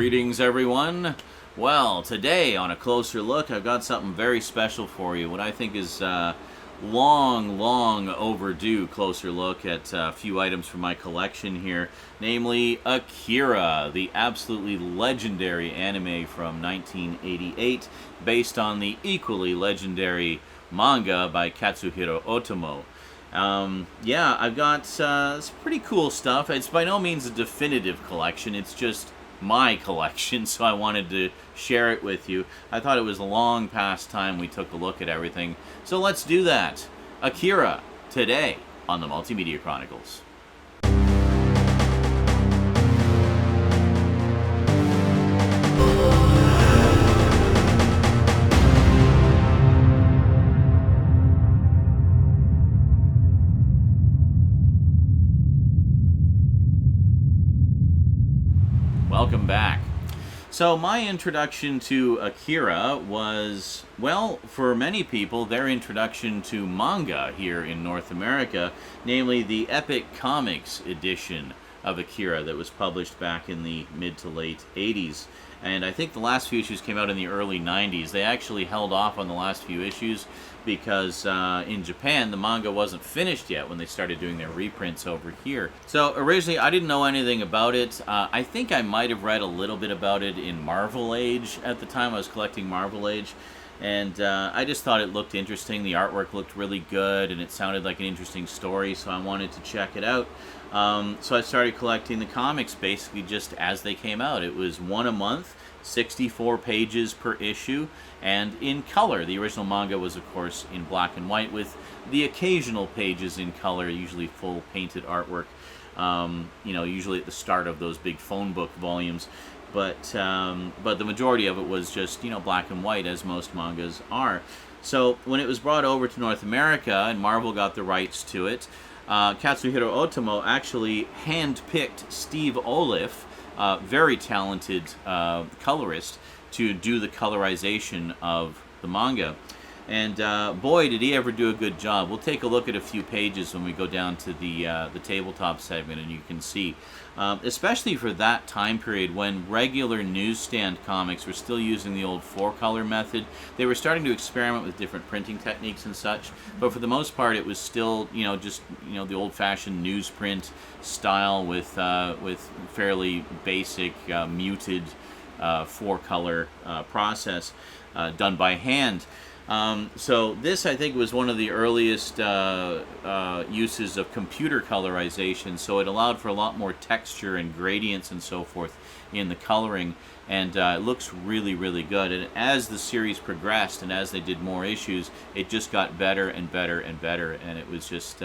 Greetings, everyone. Well, today on A Closer Look, I've got something very special for you. What I think is long overdue closer look at a few items from my collection here. Namely, Akira, the absolutely legendary anime from 1988, based on the equally legendary manga by Katsuhiro Otomo. Yeah, I've got some pretty cool stuff. It's by no means a definitive collection, it's just my collection, so I wanted to share it with you. I thought it was a long past time we took a look at everything, so let's do that. Akira, today on the Multimedia Chronicles. Welcome back. So my introduction to Akira was, well, for many people, their introduction to manga here in North America, namely the Epic Comics edition of Akira that was published back in the mid to late 80s. And I think the last few issues came out in the early 90s. They actually held off on the last few issues because in Japan the manga wasn't finished yet when they started doing their reprints over here. So originally I didn't know anything about it. I think I might have read a little bit about it in Marvel Age at the time. I was collecting Marvel Age. And I just thought it looked interesting. The artwork looked really good and it sounded like an interesting story, so I wanted to check it out. So I started collecting the comics basically just as they came out. It was one a month, 64 pages per issue, and in color. The original manga was, of course, in black and white with the occasional pages in color, usually full painted artwork, usually at the start of those big phone book volumes. But the majority of it was just, black and white, as most mangas are. So when it was brought over to North America and Marvel got the rights to it, Katsuhiro Otomo actually handpicked Steve Oliff, very talented colorist, to do the colorization of the manga. And boy, did he ever do a good job. We'll take a look at a few pages when we go down to the tabletop segment, and you can see, especially for that time period when regular newsstand comics were still using the old 4-color method. They were starting to experiment with different printing techniques and such, but for the most part it was still, just the old-fashioned newsprint style with fairly basic muted 4-color process done by hand. So this, I think, was one of the earliest uses of computer colorization, so it allowed for a lot more texture and gradients and so forth in the coloring, and it looks really, really good. And as the series progressed and as they did more issues, it just got better and better and better, and it was just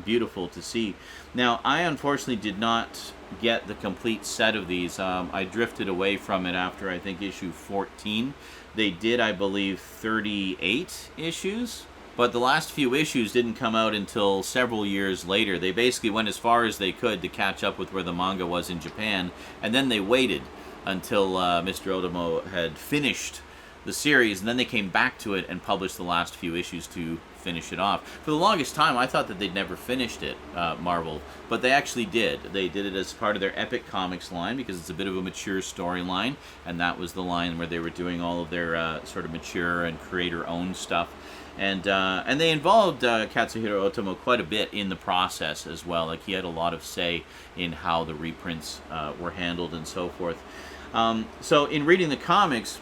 beautiful to see. Now, I unfortunately did not get the complete set of these. I drifted away from it after, I think, issue 14. They did, I believe, 38 issues, but the last few issues didn't come out until several years later. They basically went as far as they could to catch up with where the manga was in Japan, and then they waited until Mr. Otomo had finished the series, and then they came back to it and published the last few issues to finish it off. For the longest time, I thought that they'd never finished it, Marvel, but they actually did. They did it as part of their Epic Comics line because it's a bit of a mature storyline, and that was the line where they were doing all of their sort of mature and creator-owned stuff. And they involved Katsuhiro Otomo quite a bit in the process as well. Like, he had a lot of say in how the reprints were handled and so forth. So in reading the comics,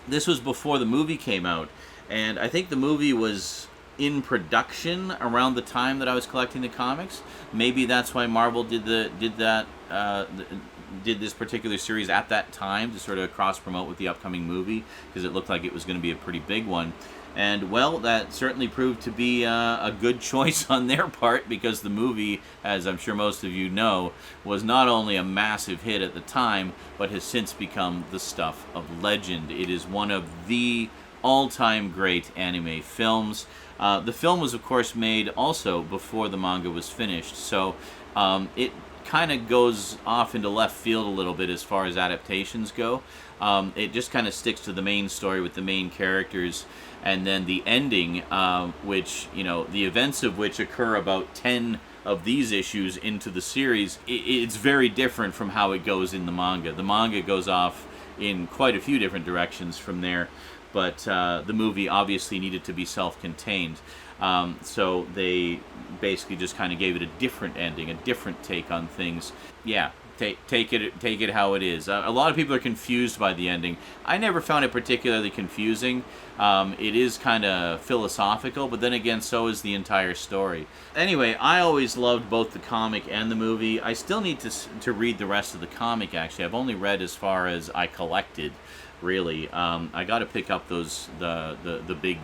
this was before the movie came out, and I think the movie was in production around the time that I was collecting the comics. Maybe that's why Marvel did this particular series at that time to sort of cross-promote with the upcoming movie, because it looked like it was going to be a pretty big one. And, well, that certainly proved to be a good choice on their part, because the movie, as I'm sure most of you know, was not only a massive hit at the time, but has since become the stuff of legend. It is one of the all-time great anime films. The film was, of course, made also before the manga was finished, so it kind of goes off into left field a little bit as far as adaptations go. It just kind of sticks to the main story with the main characters, and then the ending, which, the events of which occur about 10 of these issues into the series, it's very different from how it goes in the manga. The manga goes off in quite a few different directions from there, but the movie obviously needed to be self-contained. So they basically just kind of gave it a different ending, a different take on things. Yeah, take it how it is. A lot of people are confused by the ending. I never found it particularly confusing. It is kind of philosophical, but then again, so is the entire story. Anyway, I always loved both the comic and the movie. I still need to read the rest of the comic, actually. I've only read as far as I collected, really. I got to pick up the big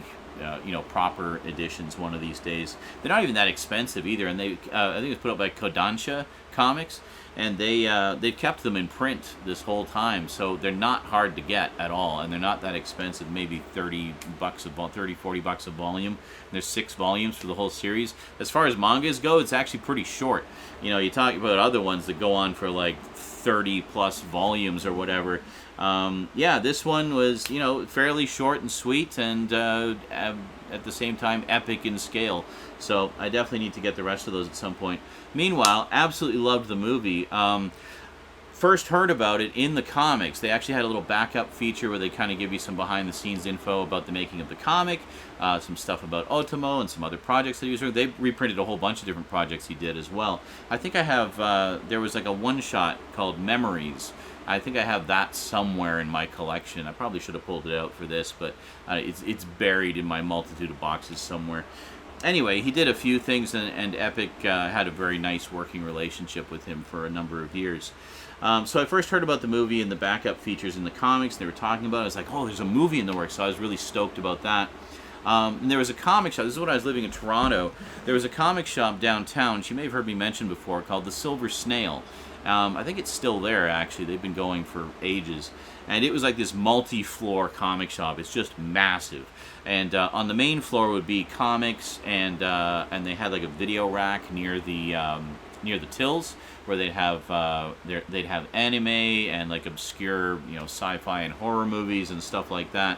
proper editions one of these days. They're not even that expensive either, and I think it was put up by Kodansha Comics, and they've kept them in print this whole time, so they're not hard to get at all, and they're not that expensive. Maybe $40 a volume. And there's 6 volumes for the whole series. As far as mangas go, it's actually pretty short. You talk about other ones that go on for like 30 plus volumes or whatever. This one was, fairly short and sweet, and at the same time epic in scale. So I definitely need to get the rest of those at some point. Meanwhile, absolutely loved the movie. First heard about it in the comics. They actually had a little backup feature where they kind of give you some behind-the-scenes info about the making of the comic, some stuff about Otomo and some other projects that he was doing. They reprinted a whole bunch of different projects he did as well. I think I have, there was like a one-shot called Memories. I think I have that somewhere in my collection. I probably should have pulled it out for this, but it's buried in my multitude of boxes somewhere. Anyway, he did a few things, and Epic had a very nice working relationship with him for a number of years. So I first heard about the movie and the backup features in the comics. They were talking about it. I was like, oh, there's a movie in the works, so I was really stoked about that. And there was a comic shop. This is when I was living in Toronto. There was a comic shop downtown, you may have heard me mention before, called The Silver Snail. I think it's still there, actually. They've been going for ages. And it was like this multi-floor comic shop. It's just massive. And on the main floor would be comics, and they had like a video rack near the tills, where they'd have anime and like obscure sci-fi and horror movies and stuff like that.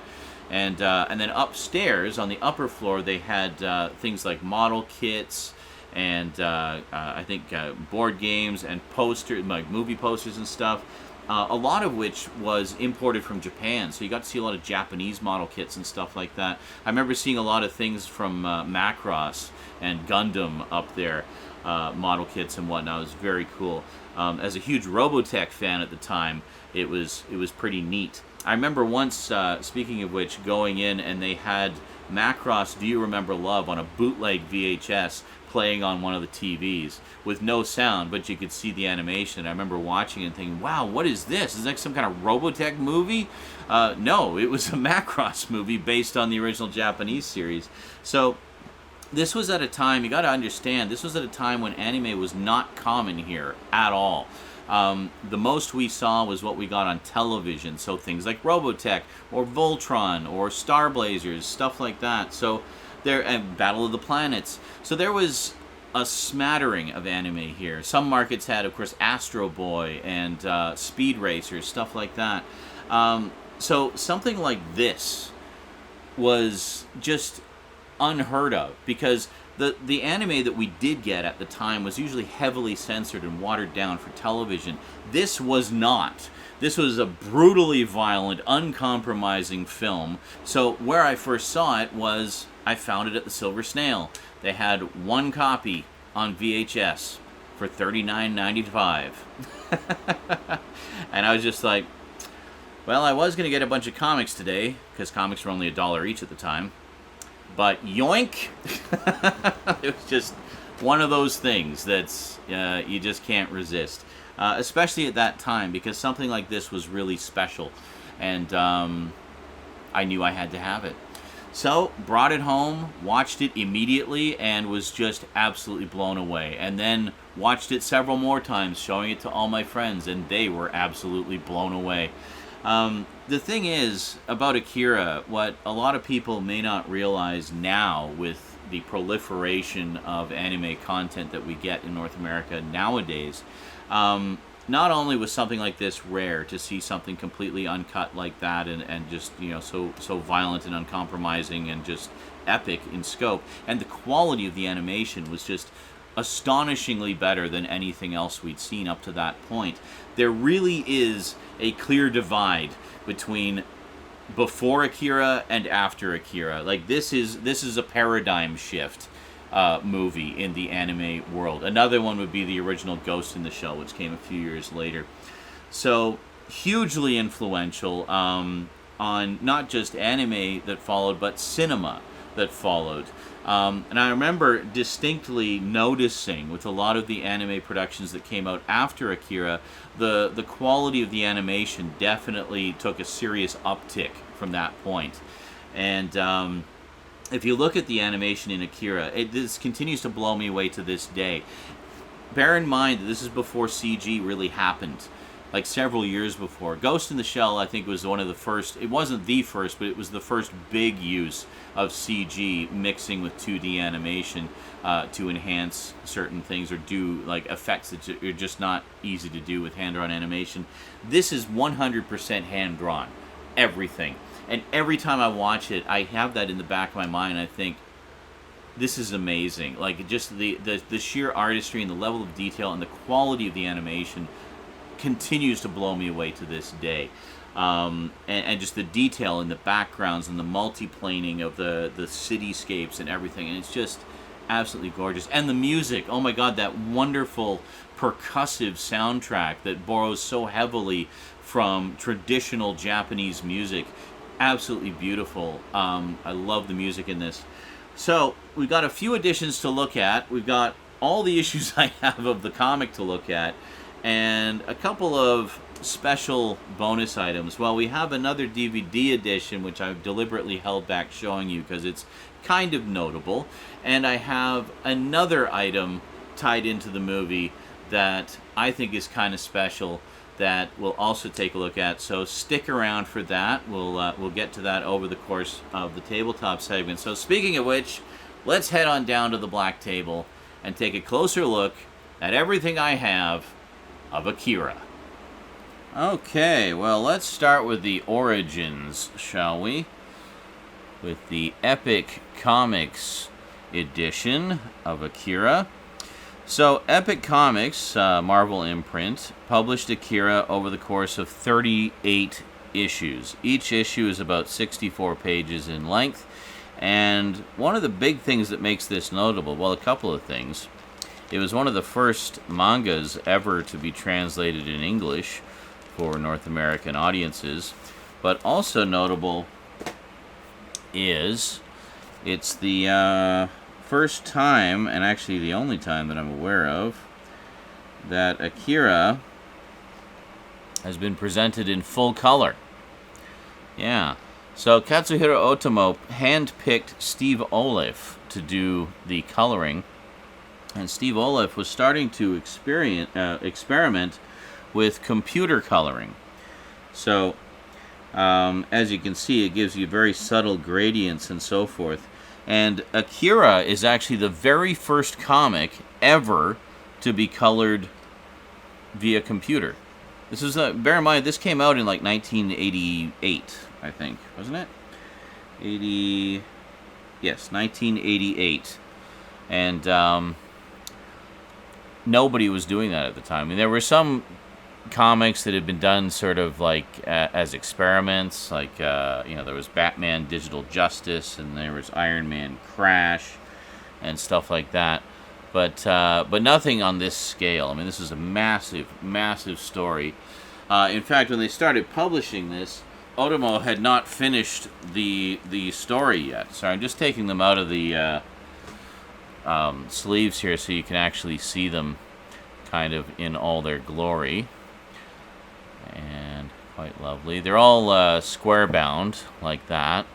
And then upstairs on the upper floor they had things like model kits and I think board games and posters, like movie posters and stuff. A lot of which was imported from Japan, so you got to see a lot of Japanese model kits and stuff like that. I remember seeing a lot of things from Macross and Gundam up there, model kits and whatnot. It was very cool. As a huge Robotech fan at the time, it was pretty neat. I remember once, speaking of which, going in and they had Macross Do You Remember Love on a bootleg VHS playing on one of the TVs with no sound, but you could see the animation. I remember watching it and thinking, wow, what is this? Is that some kind of Robotech movie? No, it was a Macross movie based on the original Japanese series. So this was at a time, you got to understand, this was at a time when anime was not common here at all. The most we saw was what we got on television, so things like Robotech or Voltron or Star Blazers, stuff like that. So and Battle of the Planets. So there was a smattering of anime here. Some markets had, of course, Astro Boy and Speed Racers, stuff like that. So something like this was just unheard of, because the anime that we did get at the time was usually heavily censored and watered down for television. This was not. This was a brutally violent, uncompromising film. So where I first saw it was, I found it at the Silver Snail. They had one copy on VHS for $39.95. And I was just like, well, I was going to get a bunch of comics today, because comics were only $1 each at the time. But yoink! It was just one of those things that's you just can't resist. Especially at that time, because something like this was really special. And I knew I had to have it. So, brought it home, watched it immediately, and was just absolutely blown away. And then watched it several more times, showing it to all my friends, and they were absolutely blown away. The thing is, about Akira, what a lot of people may not realize now with the proliferation of anime content that we get in North America nowadays, not only was something like this rare, to see something completely uncut like that and just, so violent and uncompromising and just epic in scope, and the quality of the animation was just astonishingly better than anything else we'd seen up to that point. There really is a clear divide between before Akira and after Akira. Like, this is a paradigm shift movie in the anime world. Another one would be the original Ghost in the Shell, which came a few years later. So, hugely influential on not just anime that followed, but cinema that followed. And I remember distinctly noticing with a lot of the anime productions that came out after Akira, the quality of the animation definitely took a serious uptick from that point. And if you look at the animation in Akira, this continues to blow me away to this day. Bear in mind that this is before CG really happened. Like several years before. Ghost in the Shell, I think, was one of the first, it wasn't the first, but it was the first big use of CG mixing with 2D animation to enhance certain things or do like effects that are just not easy to do with hand-drawn animation. This is 100% hand-drawn. Everything. And every time I watch it, I have that in the back of my mind. I think, this is amazing. Like, just the sheer artistry and the level of detail and the quality of the animation continues to blow me away to this day. And just the detail in the backgrounds and the multi-planing of the cityscapes and everything. And it's just absolutely gorgeous. And the music, oh my god, that wonderful percussive soundtrack that borrows so heavily from traditional Japanese music. Absolutely beautiful. I love the music in this. So, we've got a few editions to look at. We've got all the issues I have of the comic to look at. And a couple of special bonus items. Well, we have another DVD edition, which I've deliberately held back showing you because it's kind of notable. And I have another item tied into the movie that I think is kind of special that we'll also take a look at. So stick around for that. We'll get to that over the course of the tabletop segment. So speaking of which, let's head on down to the black table and take a closer look at everything I have of Akira. Okay, well, let's start with the origins, shall we? With the Epic Comics edition of Akira. So, Epic Comics, Marvel imprint, published Akira over the course of 38 issues. Each issue is about 64 pages in length, and one of the big things that makes this notable, well, a couple of things. It was one of the first mangas ever to be translated in English for North American audiences. But also notable is it's the first time, and actually the only time that I'm aware of, that Akira has been presented in full color. Yeah. So Katsuhiro Otomo handpicked Steve Oliff to do the coloring. And Steve Oliff was starting to experiment with computer coloring. So, as you can see, it gives you very subtle gradients and so forth. And Akira is actually the very first comic ever to be colored via computer. This is bear in mind, this came out in like 1988, I think, wasn't it? 1988. And nobody was doing that at the time. I mean, there were some comics that had been done sort of like as experiments, like there was Batman Digital Justice, and there was Iron Man Crash, and stuff like that. But nothing on this scale. I mean, this is a massive, massive story. In fact, when they started publishing this, Otomo had not finished the story yet. So I'm just taking them out of the sleeves here so you can actually see them kind of in all their glory. And quite lovely. They're all square bound like that.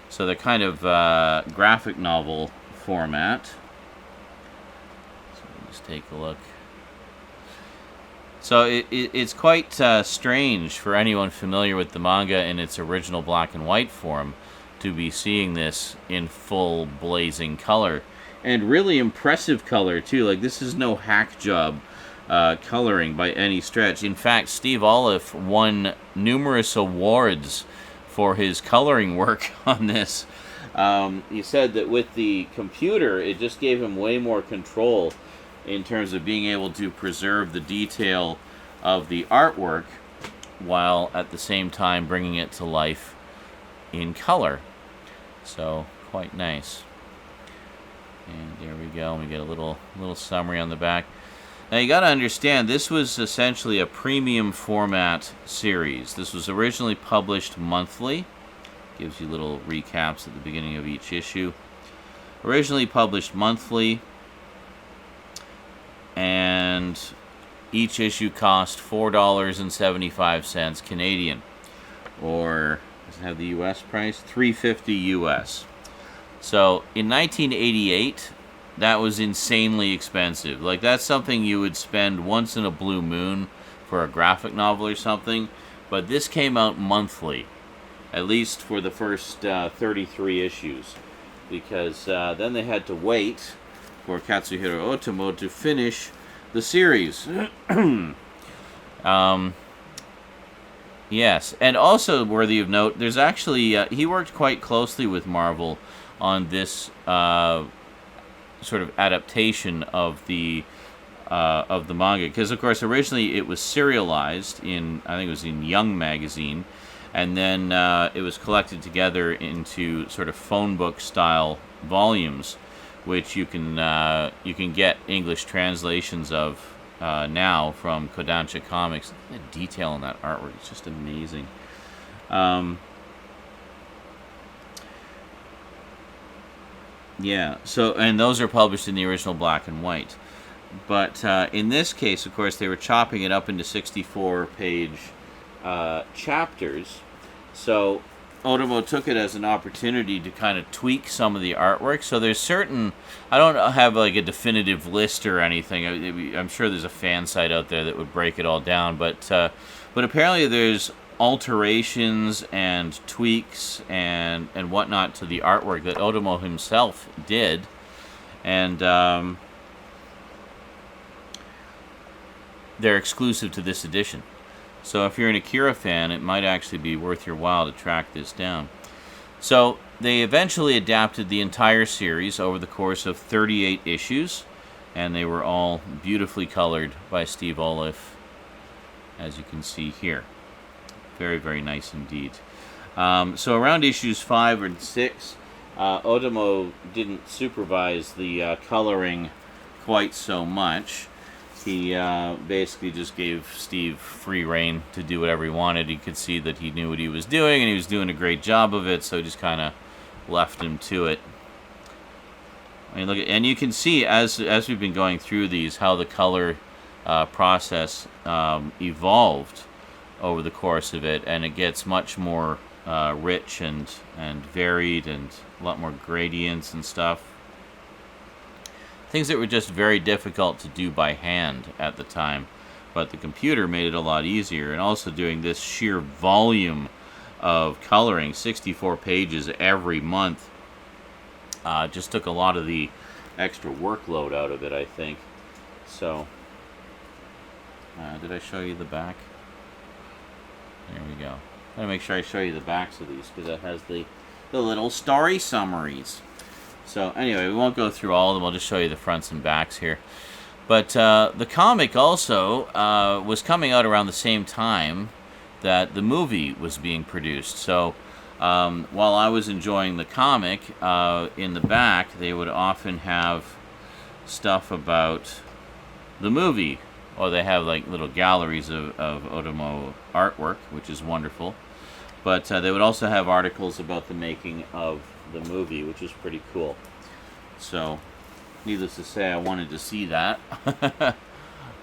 So they're kind of graphic novel format. So let's take a look. So it's quite strange for anyone familiar with the manga in its original black and white form to be seeing this in full blazing color. And really impressive color, too. Like, this is no hack job coloring by any stretch. In fact, Steve Oliff won numerous awards for his coloring work on this. He said that with the computer, it just gave him way more control in terms of being able to preserve the detail of the artwork while at the same time bringing it to life in color. So, quite nice. And there we go. We get a little summary on the back. Now you got to understand, this was essentially a premium format series. This was originally published monthly. Gives you little recaps at the beginning of each issue. Originally published monthly, and each issue cost $4.75 Canadian, or does it have the U.S. price? $3.50 U.S. So in 1988, that was insanely expensive. Like, that's something you would spend once in a blue moon for a graphic novel or something. But this came out monthly, at least for the first 33 issues, because then they had to wait for Katsuhiro Otomo to finish the series. Yes, and also worthy of note, there's actually he worked quite closely with Marvel on this sort of adaptation of the manga, because of course originally it was serialized in, I think it was in Young magazine, and then it was collected together into sort of phone book style volumes, which you can get English translations of now from Kodansha Comics. The detail in that artwork is just amazing. Yeah, so, and those are published in the original black and white. But in this case, of course, they were chopping it up into 64-page chapters. So Otomo took it as an opportunity to kind of tweak some of the artwork. So there's certain, I don't have like a definitive list or anything. I'm sure there's a fan site out there that would break it all down. But apparently there's alterations and tweaks and whatnot to the artwork that Otomo himself did. And they're exclusive to this edition. So if you're an Akira fan, it might actually be worth your while to track this down. So they eventually adapted the entire series over the course of 38 issues, and they were all beautifully colored by Steve Oliff, as you can see here. Very, very nice indeed. So around issues 5 and 6, Otomo didn't supervise the coloring quite so much. He basically just gave Steve free rein to do whatever he wanted. He could see that he knew what he was doing, and he was doing a great job of it, so just kind of left him to it. I mean, look, and you can see as we've been going through these how the color process evolved over the course of it, and it gets much more rich and varied, and a lot more gradients and stuff. Things that were just very difficult to do by hand at the time, but the computer made it a lot easier. And also doing this sheer volume of coloring, 64 pages every month, just took a lot of the extra workload out of it, I think. So, did I show you the back? There we go. I'm going to make sure I show you the backs of these, because it has the little story summaries. So anyway, we won't go through all of them. I'll just show you the fronts and backs here. But the comic also was coming out around the same time that the movie was being produced. So while I was enjoying the comic, in the back they would often have stuff about the movie. Or they have like little galleries of Otomo artwork, which is wonderful. But they would also have articles about the making of the movie, which is pretty cool. So, needless to say, I wanted to see that. And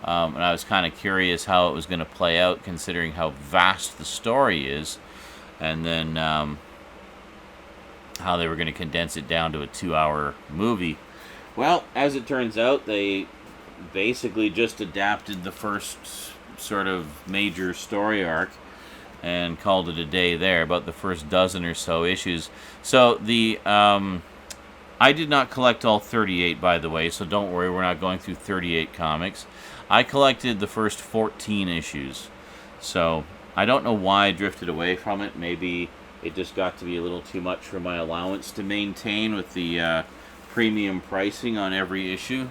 I was kind of curious how it was going to play out, considering how vast the story is. And then how they were going to condense it down to a 2-hour movie. Well, as it turns out, they basically just adapted the first sort of major story arc and called it a day there, about the first dozen or so issues. So the I did not collect all 38, by the way, so don't worry, we're not going through 38 comics. I collected the first 14 issues. So I don't know why I drifted away from it. Maybe it just got to be a little too much for my allowance to maintain with the premium pricing on every issue.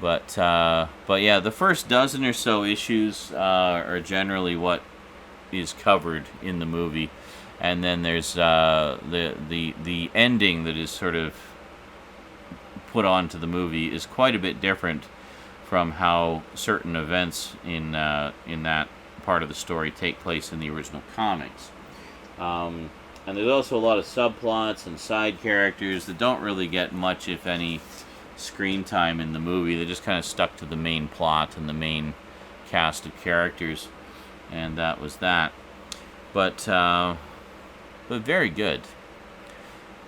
But yeah, the first dozen or so issues are generally what is covered in the movie, and then there's the ending that is sort of put onto the movie is quite a bit different from how certain events in that part of the story take place in the original comics. And there's also a lot of subplots and side characters that don't really get much, if any, screen time in the movie. They just kind of stuck to the main plot and the main cast of characters, and that was that. But very good.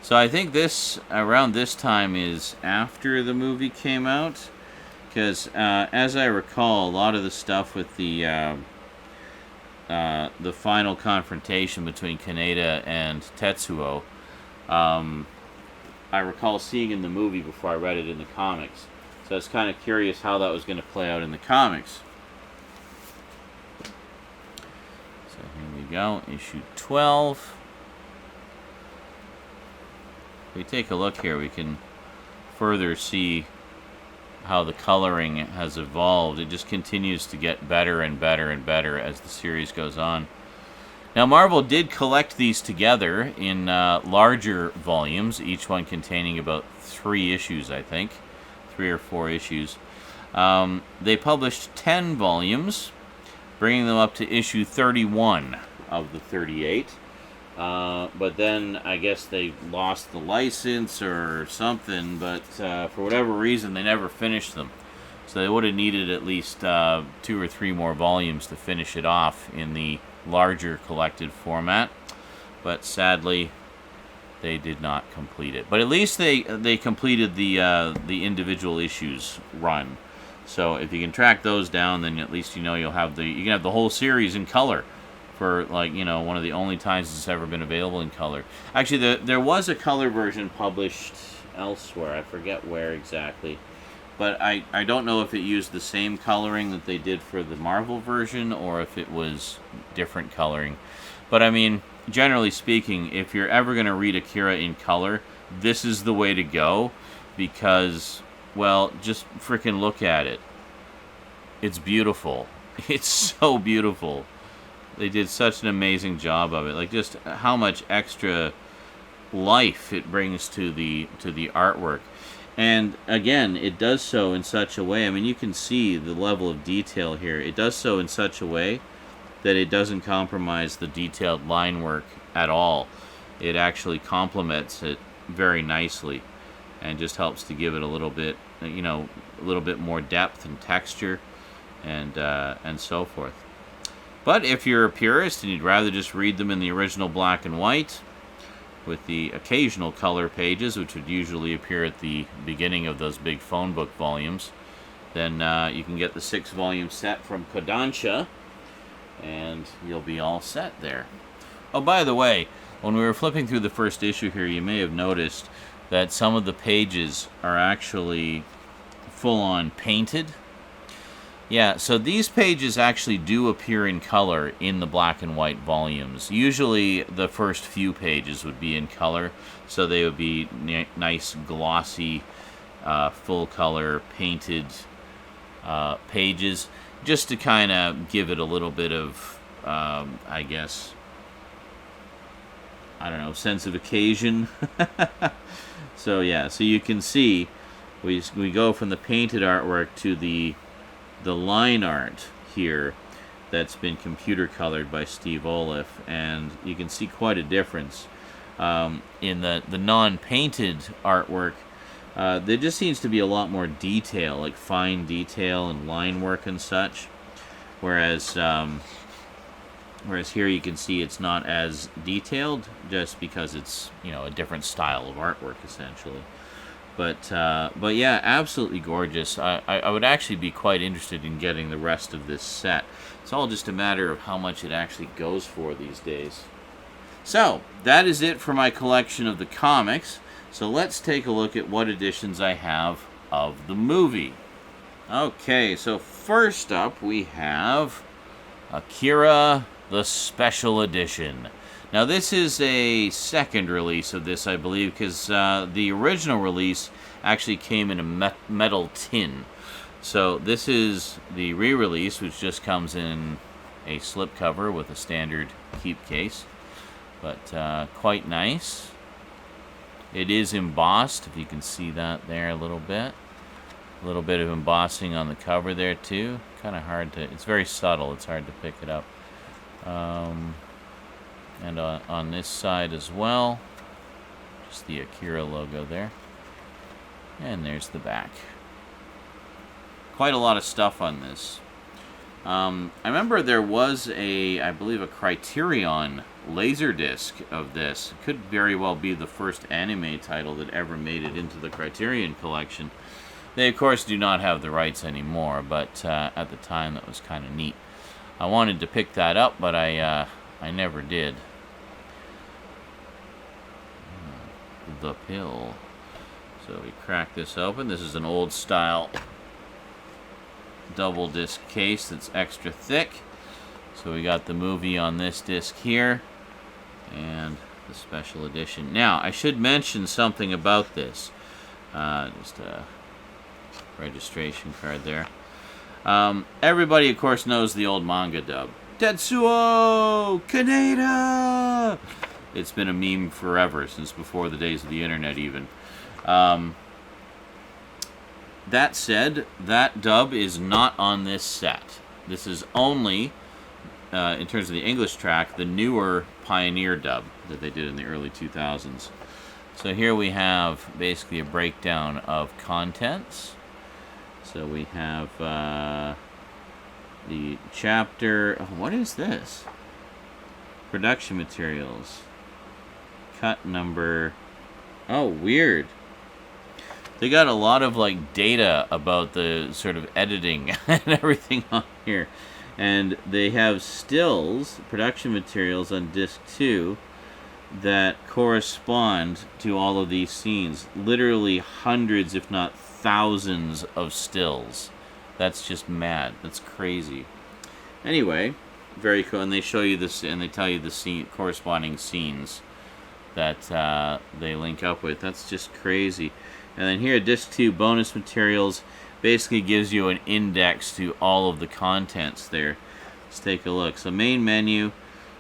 So I think this, around this time, is after the movie came out, because as I recall, a lot of the stuff with the final confrontation between Kaneda and Tetsuo, I recall seeing in the movie before I read it in the comics. So I was kind of curious how that was going to play out in the comics. So here we go, issue 12. If we take a look here, we can further see how the coloring has evolved. It just continues to get better and better and better as the series goes on. Now, Marvel did collect these together in larger volumes, each one containing about 3 issues, I think. 3 or 4 issues. They published 10 volumes, bringing them up to issue 31 of the 38. But then I guess they lost the license or something, but for whatever reason they never finished them. So they would have needed at least 2 or 3 more volumes to finish it off in the larger collected format. But sadly, they did not complete it. But at least they completed the individual issues run. So if you can track those down, then at least you can have the whole series in color. For, like, one of the only times it's ever been available in color. Actually, there was a color version published elsewhere. I forget where exactly. But I don't know if it used the same coloring that they did for the Marvel version, or if it was different coloring. But, I mean, generally speaking, if you're ever going to read Akira in color, this is the way to go. Because, well, just freaking look at it. It's beautiful. It's so beautiful. They did such an amazing job of it. Like, just how much extra life it brings to the artwork. And again, it does so in such a way. I mean, you can see the level of detail here. It does so in such a way that it doesn't compromise the detailed line work at all. It actually complements it very nicely, and just helps to give it a little bit, a little bit more depth and texture, and so forth. But if you're a purist and you'd rather just read them in the original black and white, with the occasional color pages, which would usually appear at the beginning of those big phone book volumes, then you can get the 6-volume set from Kodansha, and you'll be all set there. Oh, by the way, when we were flipping through the first issue here, you may have noticed that some of the pages are actually full-on painted. Yeah, so these pages actually do appear in color in the black and white volumes. Usually the first few pages would be in color, so they would be nice, glossy, full-color painted pages, just to kind of give it a little bit of, I guess, I don't know, sense of occasion. So yeah, so you can see we go from the painted artwork to the line art here that's been computer colored by Steve Oliff, and you can see quite a difference. In the non-painted artwork, there just seems to be a lot more detail, like fine detail and line work and such, whereas here you can see it's not as detailed, just because it's a different style of artwork essentially. But yeah, absolutely gorgeous. I would actually be quite interested in getting the rest of this set. It's all just a matter of how much it actually goes for these days. So, that is it for my collection of the comics. So let's take a look at what editions I have of the movie. Okay, so first up we have Akira, the Special Edition. Now this is a second release of this, I believe, because the original release actually came in a metal tin. So this is the re-release, which just comes in a slipcover with a standard keep case. But quite nice. It is embossed, if you can see that there a little bit. A little bit of embossing on the cover there too. Kind of hard to, it's very subtle, it's hard to pick it up. And on this side as well, just the Akira logo there. And there's the back. Quite a lot of stuff on this. I remember there was I believe a Criterion Laserdisc of this. It could very well be the first anime title that ever made it into the Criterion collection. They, of course, do not have the rights anymore, but at the time that was kind of neat. I wanted to pick that up, but I never did. The pill. So we crack this open. This is an old style double disc case that's extra thick. So we got the movie on this disc here and the special edition. Now I should mention something about this. Just a registration card there. Everybody of course knows the old manga dub. Tetsuo Kaneda! It's been a meme forever, since before the days of the internet even. That said, that dub is not on this set. This is only, in terms of the English track, the newer Pioneer dub that they did in the early 2000s. So here we have basically a breakdown of contents. So we have the chapter, oh, what is this? Production materials. Cut number, oh, weird. They got a lot of like data about the sort of editing and everything on here. And they have stills, production materials on disc 2 that correspond to all of these scenes. Literally hundreds, if not thousands of stills. That's just mad. That's crazy. Anyway, very cool. And they show you this, and they tell you the scene, corresponding scenes that they link up with. That's just crazy. And then here, disc 2 bonus materials basically gives you an index to all of the contents there. Let's take a look. So main menu,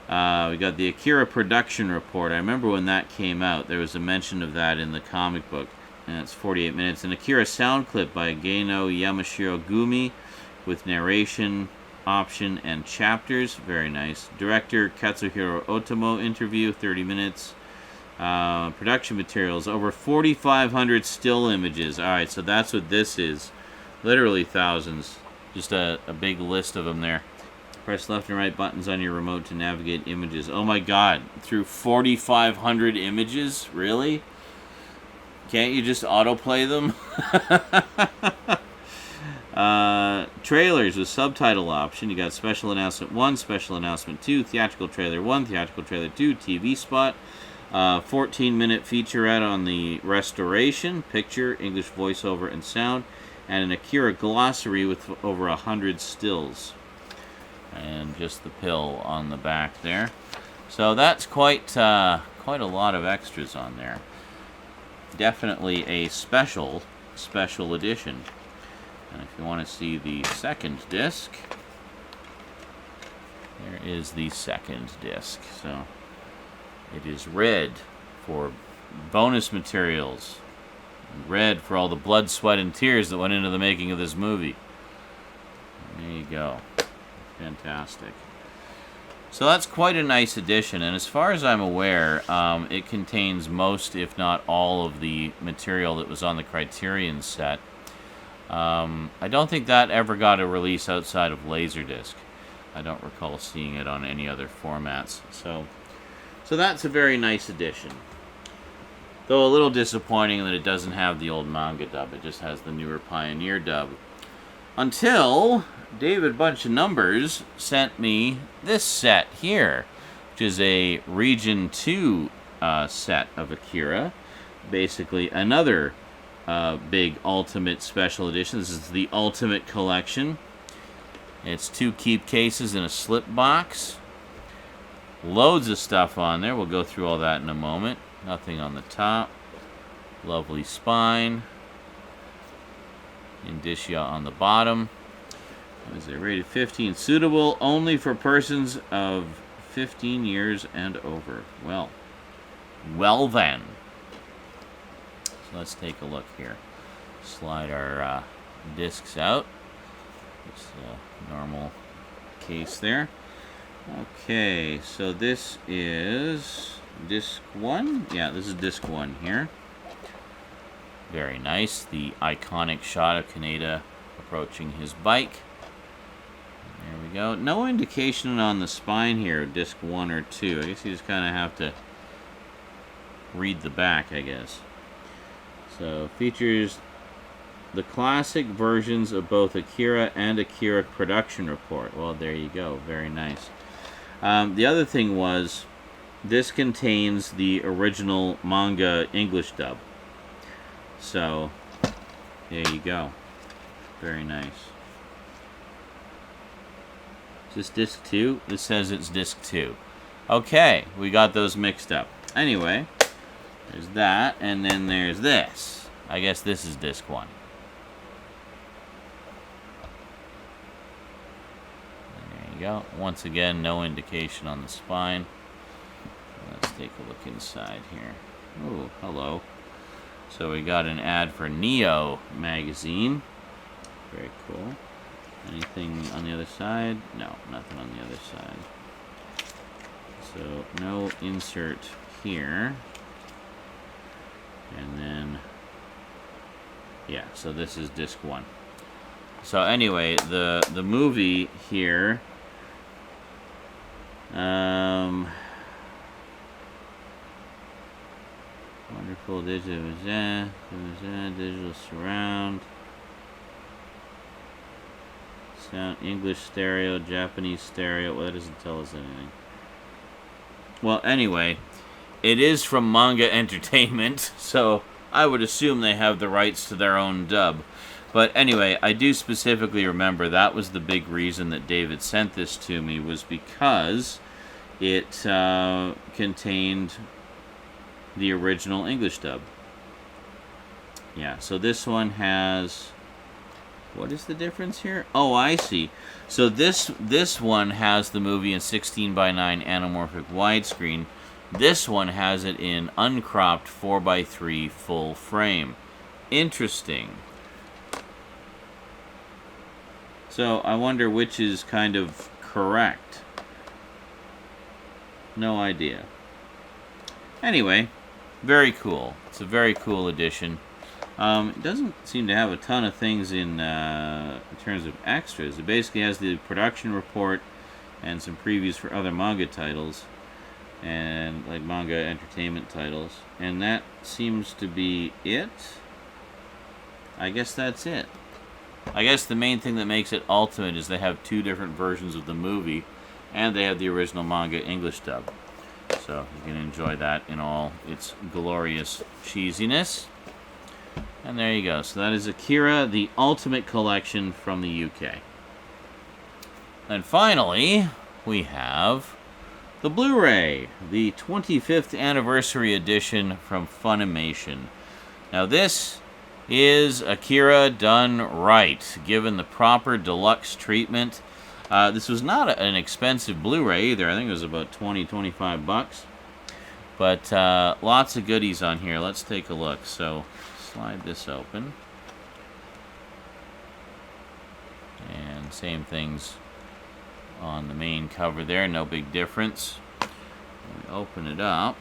we got the Akira production report. I remember when that came out, there was a mention of that in the comic book. And it's 48 minutes. An Akira sound clip by Geino Yamashiro Gumi with narration option and chapters. Very nice. Director Katsuhiro Otomo interview, 30 minutes. Production materials, over 4,500 still images. Alright, so that's what this is. Literally thousands. Just a big list of them there. Press left and right buttons on your remote to navigate images. Oh my god, through 4,500 images? Really? Can't you just autoplay them? Trailers with subtitle option. You got special announcement 1, special announcement 2, theatrical trailer 1, theatrical trailer 2, TV spot. 14-minute featurette on the restoration, picture, English voiceover, and sound, and an Akira glossary with over 100 stills. And just the pill on the back there. So that's quite a lot of extras on there. Definitely a special edition. And if you want to see the second disc, there is the second disc. So it is red for bonus materials, and red for all the blood, sweat, and tears that went into the making of this movie. There you go. Fantastic. So that's quite a nice edition, and as far as I'm aware, it contains most, if not all, of the material that was on the Criterion set. I don't think that ever got a release outside of Laserdisc. I don't recall seeing it on any other formats. So that's a very nice edition. Though a little disappointing that it doesn't have the old manga dub. It just has the newer Pioneer dub. Until David Bunch of Numbers sent me this set here, which is a Region 2 set of Akira. Basically another big Ultimate Special Edition. This is the Ultimate Collection. It's 2 keep cases in a slip box Loads of stuff on there. We'll go through all that in a moment. Nothing on the top. Lovely spine. Indicia on the bottom. Is it rated 15? Suitable only for persons of 15 years and over. Well then. So let's take a look here. Slide our discs out. It's a normal case there. Okay, so this is disc 1. Yeah, this is disc 1 here. Very nice. The iconic shot of Kaneda approaching his bike. There we go. No indication on the spine here, disc 1 or 2. I guess you just kind of have to read the back, I guess. So, features the classic versions of both Akira and Akira production report. Well, there you go. Very nice. The other thing was, this contains the original manga English dub. So, there you go. Very nice. Is this disc 2? This says it's disc 2. Okay, we got those mixed up. Anyway, there's that, and then there's this. I guess this is disc 1. There you go. Once again, no indication on the spine. Let's take a look inside here. Oh, hello. So we got an ad for Neo magazine. Very cool. Anything on the other side? No, nothing on the other side. So no insert here. And then, yeah, so this is disc 1. So anyway, the movie here, wonderful digital surround, sound, English stereo, Japanese stereo. Well, that doesn't tell us anything. Well, anyway, it is from Manga Entertainment, so I would assume they have the rights to their own dub. But anyway, I do specifically remember that was the big reason that David sent this to me, was because it contained the original English dub. Yeah, so this one has... What is the difference here? Oh, I see. So this one has the movie in 16:9 anamorphic widescreen. This one has it in uncropped 4:3 full frame. Interesting. So I wonder which is kind of correct. No idea. Anyway, very cool. It's a very cool edition. It doesn't seem to have a ton of things in terms of extras. It basically has the production report and some previews for other manga titles and like manga entertainment titles, and that seems to be it. I guess that's it. I guess the main thing that makes it ultimate is they have 2 different versions of the movie, and they have the original manga English dub. So you can enjoy that in all its glorious cheesiness. And there you go. So that is Akira, the Ultimate Collection from the UK. And finally, we have the Blu-ray, the 25th Anniversary Edition from Funimation. Now this is Akira done right, given the proper deluxe treatment. This was not an expensive Blu-ray either. I think it was about $20-25. But lots of goodies on here. Let's take a look. So slide this open. And same things on the main cover there. No big difference. When we open it up.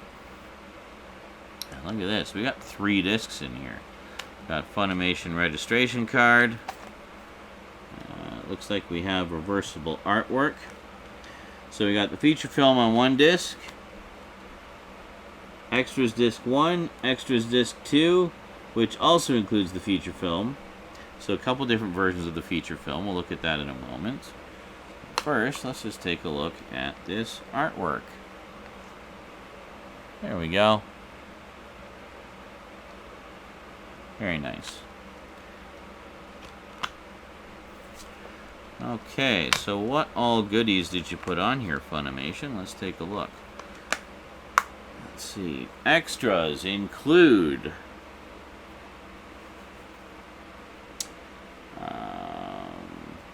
Look at this. We got 3 discs in here. Got Funimation registration card. Looks like we have reversible artwork. So we got the feature film on 1 disc. Extras disc 1. Extras disc 2. Which also includes the feature film. So a couple different versions of the feature film. We'll look at that in a moment. First, let's just take a look at this artwork. There we go. Very nice. Okay, so what all goodies did you put on here, Funimation? Let's take a look. Let's see. Extras include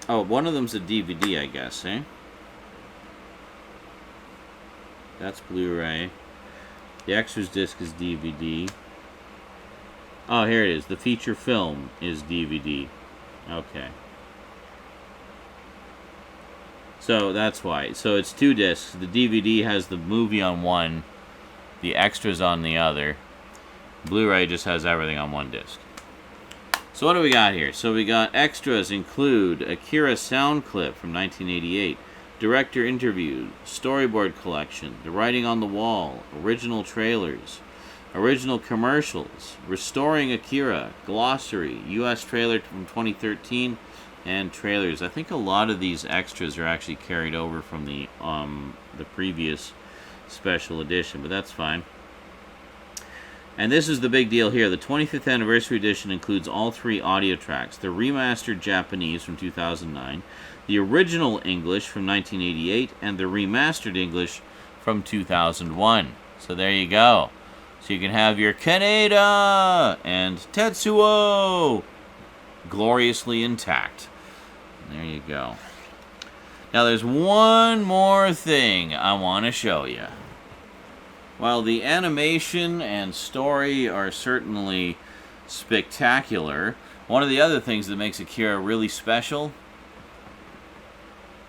oh, one of them's a DVD, I guess, eh? That's Blu-ray. The extras disc is DVD. Oh, here it is. The feature film is DVD. Okay. So that's why. So it's 2 discs. The DVD has the movie on one, the extras on the other. Blu-ray just has everything on 1 disc. So what do we got here? So we got extras include Akira sound clip from 1988, director interview, storyboard collection, the writing on the wall, original trailers, original commercials, restoring Akira, glossary, U.S. trailer from 2013, and trailers. I think a lot of these extras are actually carried over from the previous special edition, but that's fine. And this is the big deal here. The 25th anniversary edition includes all 3 audio tracks. The remastered Japanese from 2009, the original English from 1988, and the remastered English from 2001. So there you go. So you can have your Kaneda and Tetsuo gloriously intact. There you go. Now there's one more thing I want to show you. While the animation and story are certainly spectacular, one of the other things that makes Akira really special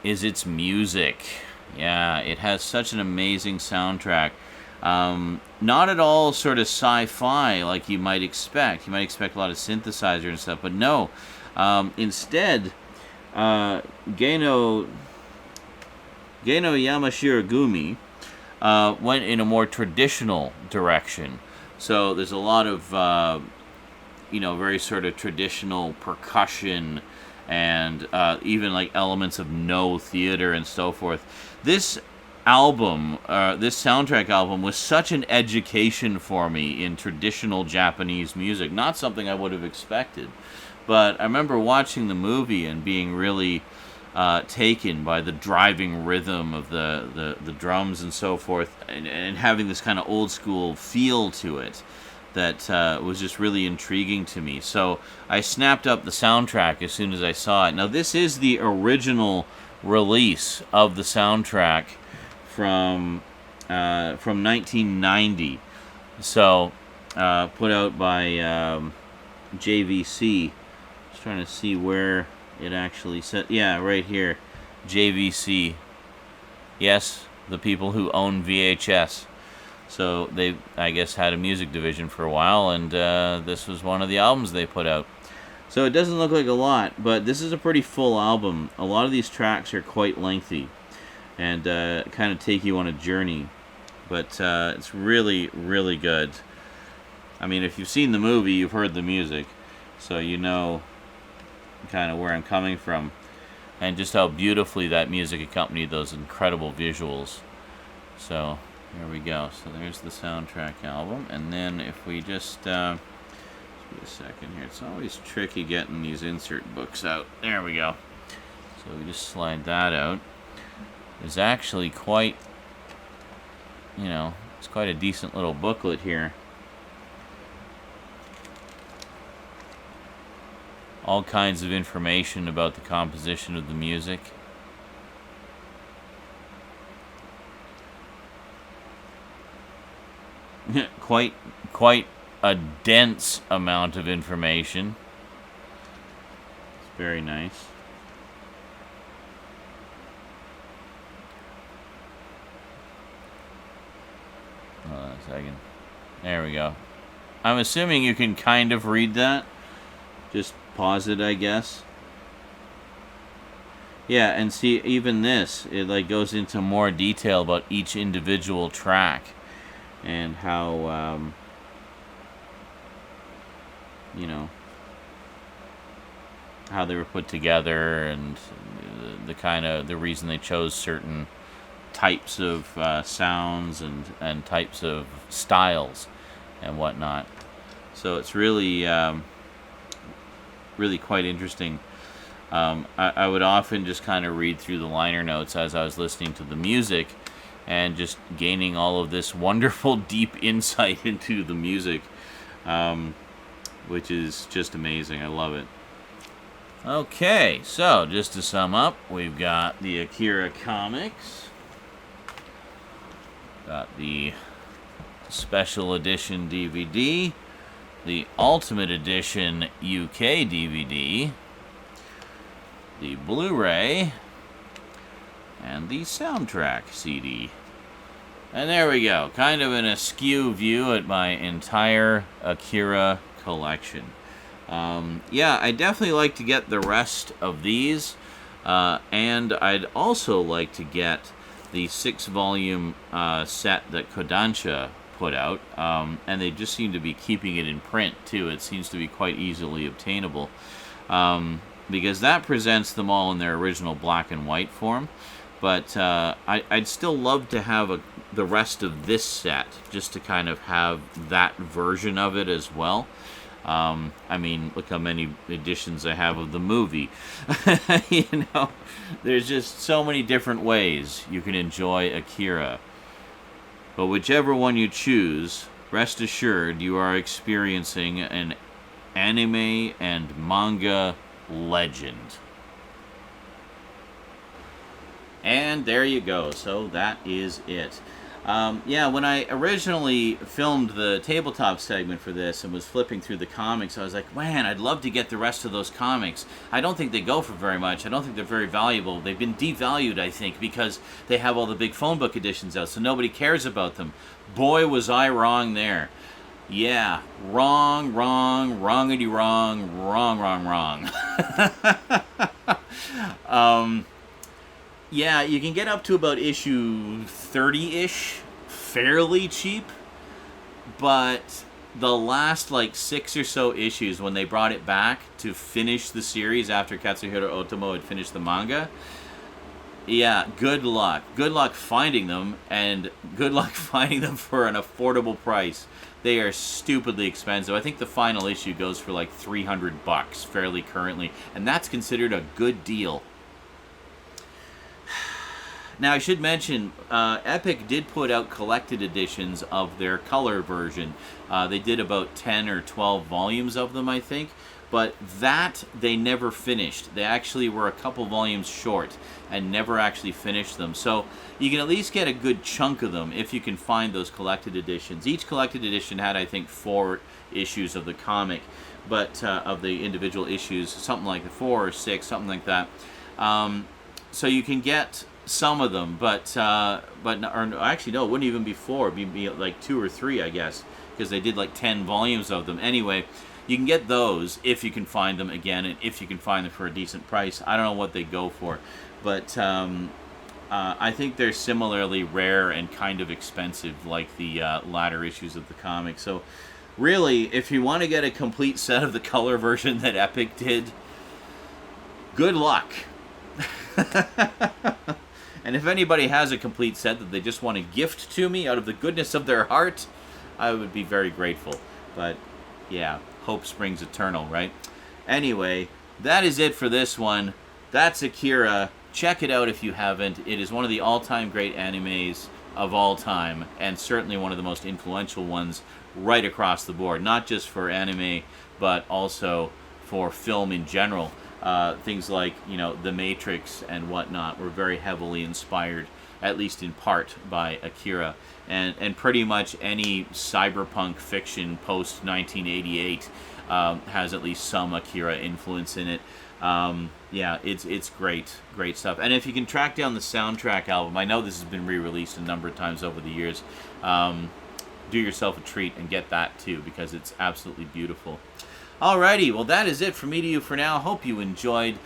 is its music. Yeah, it has such an amazing soundtrack. Not at all sort of sci-fi like you might expect. You might expect a lot of synthesizer and stuff, but no. Instead, Geno Yamashiragumi went in a more traditional direction. So there's a lot of, very sort of traditional percussion and even like elements of no theater and so forth. This album, this soundtrack album, was such an education for me in traditional Japanese music. Not something I would have expected. But I remember watching the movie and being really taken by the driving rhythm of the drums and so forth, and having this kind of old school feel to it that was just really intriguing to me. So I snapped up the soundtrack as soon as I saw it. Now this is the original release of the soundtrack from 1990. So put out by JVC. Just trying to see where it actually said. Yeah, right here, JVC. Yes, the people who own VHS. So they, I guess, had a music division for a while, and this was one of the albums they put out. So it doesn't look like a lot, but this is a pretty full album. A lot of these tracks are quite lengthy and kind of take you on a journey. But it's really, really good. I mean, if you've seen the movie, you've heard the music, so you know kind of where I'm coming from, and just how beautifully that music accompanied those incredible visuals. So here we go. So there's the soundtrack album, and then if we just give me a second here. It's always tricky getting these insert books out. There we go. So we just slide that out. There's actually quite, it's quite a decent little booklet here. All kinds of information about the composition of the music. quite a dense amount of information. It's very nice. Hold on a second. There we go. I'm assuming you can kind of read that. Just pause it, I guess. Yeah, and see, even this, it like goes into more detail about each individual track and how, how they were put together, and the reason they chose certain types of sounds and types of styles and whatnot. So it's really really quite interesting. I would often just kind of read through the liner notes as I was listening to the music, and just gaining all of this wonderful deep insight into the music, which is just amazing. I love it. Okay, so just to sum up, we've got the Akira comics, got the special edition DVD, the Ultimate Edition UK DVD, the Blu-ray, and the soundtrack CD. And there we go, kind of an askew view at my entire Akira collection. Yeah, I'd definitely like to get the rest of these, and I'd also like to get the 6-volume set that Kodansha put out, and they just seem to be keeping it in print too. It seems to be quite easily obtainable, because that presents them all in their original black and white form. But I'd still love to have the rest of this set, just to kind of have that version of it as well. I mean, look how many editions I have of the movie. You know, there's just so many different ways you can enjoy Akira. But whichever one you choose, rest assured you are experiencing an anime and manga legend. And there you go. So that is it. Yeah, when I originally filmed the tabletop segment for this and was flipping through the comics, I was like, man, I'd love to get the rest of those comics. I don't think they go for very much. I don't think they're very valuable. They've been devalued, I think, because they have all the big phone book editions out, so nobody cares about them. Boy, was I wrong there. Yeah, wrong, wrongity wrong. Yeah, you can get up to about issue 30-ish, fairly cheap, but the last, like, 6 or so issues, when they brought it back to finish the series after Katsuhiro Otomo had finished the manga, yeah, good luck. Good luck finding them, and good luck finding them for an affordable price. They are stupidly expensive. I think the final issue goes for like $300 fairly currently, and that's considered a good deal. Now, I should mention, Epic did put out collected editions of their color version. They did about 10 or 12 volumes of them, I think. But that, they never finished. They actually were a couple volumes short and never actually finished them. So you can at least get a good chunk of them if you can find those collected editions. Each collected edition had, I think, 4 issues of the comic, but of the individual issues, something like 4 or 6, something like that. So you can get some of them, but or actually no, it wouldn't even be 4. It'd be like 2 or 3, I guess, because they did like 10 volumes of them. Anyway, you can get those if you can find them again, and if you can find them for a decent price. I don't know what they go for, but I think they're similarly rare and kind of expensive, like the latter issues of the comic. So really, if you want to get a complete set of the color version that Epic did, good luck. And if anybody has a complete set that they just want to gift to me out of the goodness of their heart, I would be very grateful. But yeah, hope springs eternal, right? Anyway, that is it for this one. That's Akira. Check it out if you haven't. It is one of the all-time great animes of all time, and certainly one of the most influential ones right across the board. Not just for anime, but also for film in general. Things like, you know, The Matrix and whatnot were very heavily inspired, at least in part, by Akira. And pretty much any cyberpunk fiction post-1988 has at least some Akira influence in it. Yeah, it's great stuff. And if you can track down the soundtrack album, I know this has been re-released a number of times over the years, do yourself a treat and get that too, because it's absolutely beautiful. Alrighty, well that is it from me to you for now. Hope you enjoyed.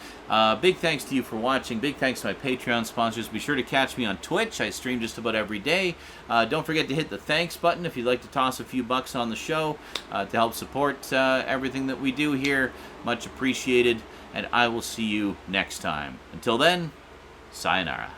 Big thanks to you for watching. Big thanks to my Patreon sponsors. Be sure to catch me on Twitch. I stream just about every day. Don't forget to hit the thanks button if you'd like to toss a few bucks on the show to help support everything that we do here. Much appreciated, and I will see you next time. Until then, sayonara.